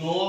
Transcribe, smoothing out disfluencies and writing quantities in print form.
2